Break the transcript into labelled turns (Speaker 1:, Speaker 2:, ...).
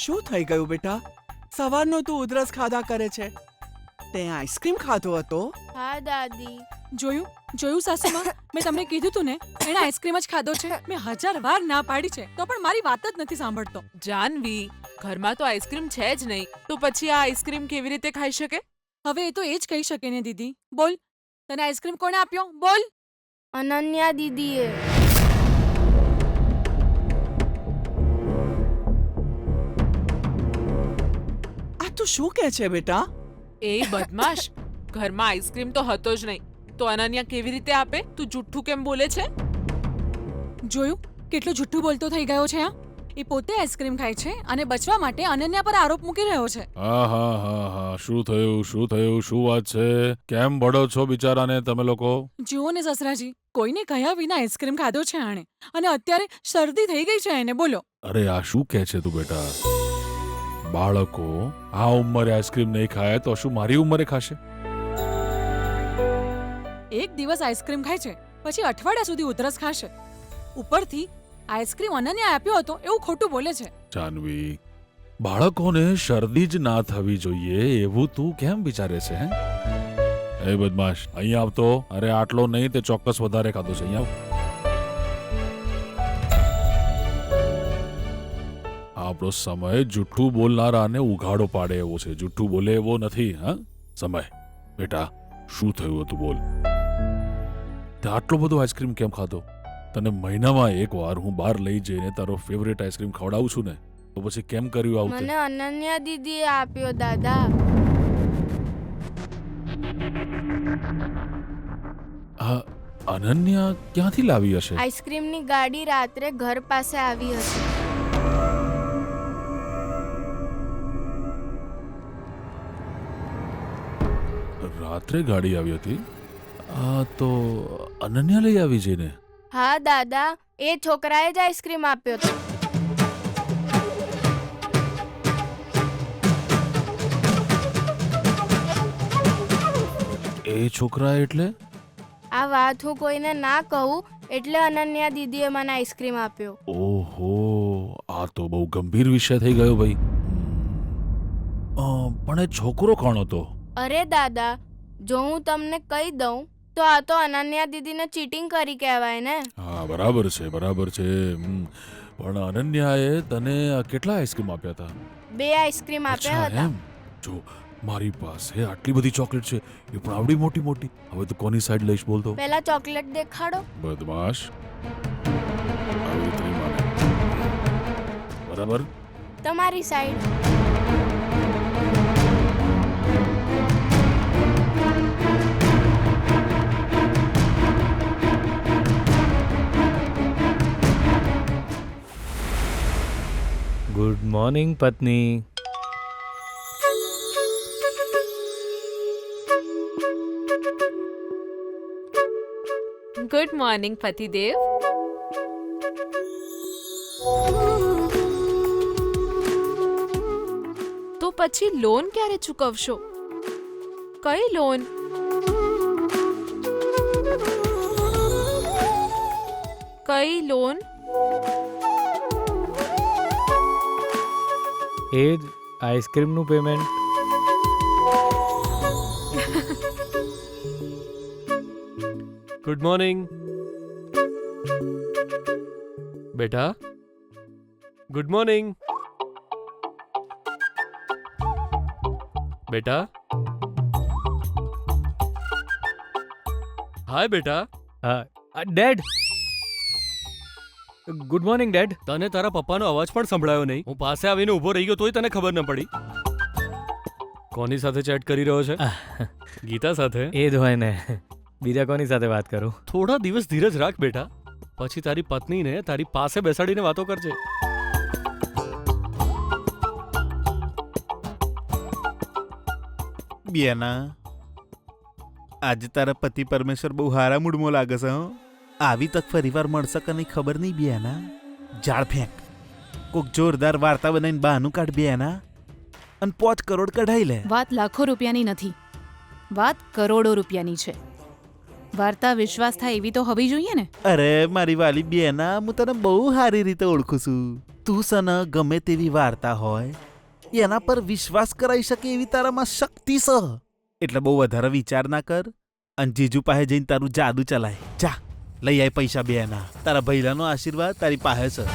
Speaker 1: શું થઈ ગયું બેટા? સવારનો તું ઉધરસ ખાધા કરે છે. તે આઈસ્ક્રીમ ખાધો હતો?
Speaker 2: હા દાદી.
Speaker 3: જોયું સાસુમાં, મેં તમને કીધું તું ને, એણે આઈસ્ક્રીમ જ ખાધો છે. મેં 1000 વાર ના પાડી છે તો પણ મારી વાત જ નથી સાંભળતો.
Speaker 4: જાનવી, ઘરમાં તો આઈસ્ક્રીમ છે જ નહીં, તો પછી આ આઈસ્ક્રીમ કેવી રીતે ખાઈ શકે?
Speaker 3: હવે એ તો એ જ કહી શકે ને દીદી. બોલ, તને આઈસ્ક્રીમ કોણે આપ્યો? બોલ.
Speaker 2: અનન્યા દીદીએ.
Speaker 1: આ તું શું કહે છે બેટા?
Speaker 4: એ બદમાશ, ઘરમાં આઈસ્ક્રીમ તો હતો જ નહીં, તો અનન્યા કેવી રીતે આપે? તું જુઠ્ઠું કેમ બોલે છે?
Speaker 3: જોયું કેટલું જુઠ્ઠું બોલતો થઈ ગયો છે આ. એ પોતે આઈસ્ક્રીમ ખાય છે અને બચવા માટે અનન્યા પર આરોપ મૂકી રહ્યો છે.
Speaker 5: હા, શું થયું શું વાત છે? કેમ બળો છો બિચારાને તમે લોકો?
Speaker 3: જુઓ ને સસરાજી, કોઈને કહ્યા વિના આઈસ્ક્રીમ ખાધો છે આણે અને અત્યારે શરદી થઈ ગઈ છે એને. બોલો.
Speaker 5: અરે આ શું કહે છે તું બેટા? બાળકો આ ઉંમરે આઈસ્ક્રીમ નહીં ખાય તો શું મારી ઉંમરે ખાશે?
Speaker 3: એક દિવસ આઈસ્ક્રીમ ખાય છે, પછી અઠવાડિયા સુધી ઉધરસ ખાશે. ઉપરથી આઈસ્ક્રીમ અનન્યા આપ્યો હતો એવું ખોટું બોલે છે.
Speaker 5: જાનવી, બાળકોને શરદી જ ના થવી જોઈએ એવું તું કેમ વિચારે છે? એ બદમાશ, અહીંયા આવતો. અરે આટલો નહીં, તે ચોક્કસ વધારે ખાધો છે. અહીંયા આવ. આપણો સમય જુઠ્ઠું બોલનારાને ઉઘાડો પાડે એવો છે, જુઠ્ઠું બોલે એવો નથી. હા, સમય. બેટા, શું થયું હતું બોલ? તે આટલો બધો આઈસ્ક્રીમ કેમ ખાધો? તને મહિનામાં એક વાર હું બહાર લઈ જઈને તારો ફેવરેટ આઈસ્ક્રીમ ખવડાવું છું ને, તો પછી કેમ કર્યું આવું?
Speaker 2: મને અનન્યા દીદીએ આપ્યો દાદા.
Speaker 5: અનન્યા ક્યાંથી લાવી હશે?
Speaker 2: આઈસ્ક્રીમની ગાડી રાત્રે ઘર પાસે આવી હતી.
Speaker 5: રાત્રે ગાડી આવી હતી? તો અનન્યા લઈ આવી છે ને?
Speaker 2: હા દાદા, એ છોકરાએ જ આઈસ્ક્રીમ આપ્યો હતો.
Speaker 5: એ છોકરા એટલે?
Speaker 2: આ વાત હું કોઈને ના કહું એટલે અનન્યા દીદીએ મને આઈસ્ક્રીમ આપ્યો.
Speaker 5: ઓહો, આ તો બહુ ગંભીર વિષય થઈ ગયો ભાઈ. પણ એ છોકરો કોણ હતો?
Speaker 2: અરે દાદા, જો હું તમને કહી દઉં તો આ તો અનન્યા દીદીને ચીટિંગ કરી કહેવાય ને.
Speaker 5: હા, બરાબર છે. પણ અનન્યાએ તને કેટલા આઈસ્ક્રીમ આપ્યા હતા?
Speaker 2: 2 આઈસ્ક્રીમ આપ્યા હતા.
Speaker 5: એમ? જો મારી પાસે આટલી બધી ચોકલેટ છે, એ પણ આવડી મોટી મોટી. હવે તો કોની સાઈડ લઈશ બોલ તો?
Speaker 2: પહેલા ચોકલેટ દેખાડો.
Speaker 5: બદમાશ, આવી રીતે નહીં માને. બરાબર,
Speaker 2: તમારી સાઈડ.
Speaker 6: ગુડ મોર્નિંગ પત્ની.
Speaker 4: ગુડ મોર્નિંગ પતિદેવ. તો પછી લોન ક્યારે ચૂકવશો? કઈ લોન? કઈ લોન?
Speaker 6: એ જ આઈસ્ક્રીમનું પેમેન્ટ.
Speaker 7: ગુડ મોર્નિંગ બેટા. ગુડ મોર્નિંગ બેટા. હાય બેટા.
Speaker 6: Dad, good morning dad.
Speaker 7: તને તારા પપ્પાનો અવાજ પણ સંભળાયો નહીં. હું પાસે આવીને ઊભો રહી ગયો તોય તને ખબર ન પડી. કોની સાથે ચેટ કરી રહ્યો છે? ગીતા સાથે?
Speaker 6: એ જ હોય ને, બીજા કોની સાથે વાત કરું?
Speaker 7: થોડા દિવસ ધીરજ રાખ બેટા, પછી તારી પત્નીને તારી પાસે બેસાડીને વાતો કરજે.
Speaker 8: બેના, આજે તારા પતિ પરમેશ્વર બહુ હારા મૂડમાં લાગે છે. આવી તક ફરીવાર મળશે કે નહીં ખબર નહીં. બેના, ઝાડ ફેંક. કોક જોરદાર વાર્તા બનાવીને બહાનું કાઢ બેના, અને 5 કરોડ કઢાઈ લે.
Speaker 9: વાત લાખો રૂપિયાની નથી, વાત કરોડો રૂપિયાની છે.
Speaker 3: વાર્તા વિશ્વાસ થાય એવી તો હોવી જોઈએ ને.
Speaker 8: અરે મારી વાલી બેના, હું તને બહુ સારી રીતે ઓળખું છું. તું સને ગમે તેવી વાર્તા હોય એના પર વિશ્વાસ કરાઈ શકે એવી તારામાં શક્તિ છે. એટલે બહુ વધારે વિચાર ના કર અને જીજુ પાસે જઈને તારું જાદુ ચલાય. જા લઈ આય પૈસા બેના. તારા ભૈલાનો આશીર્વાદ તારી પાસે છે.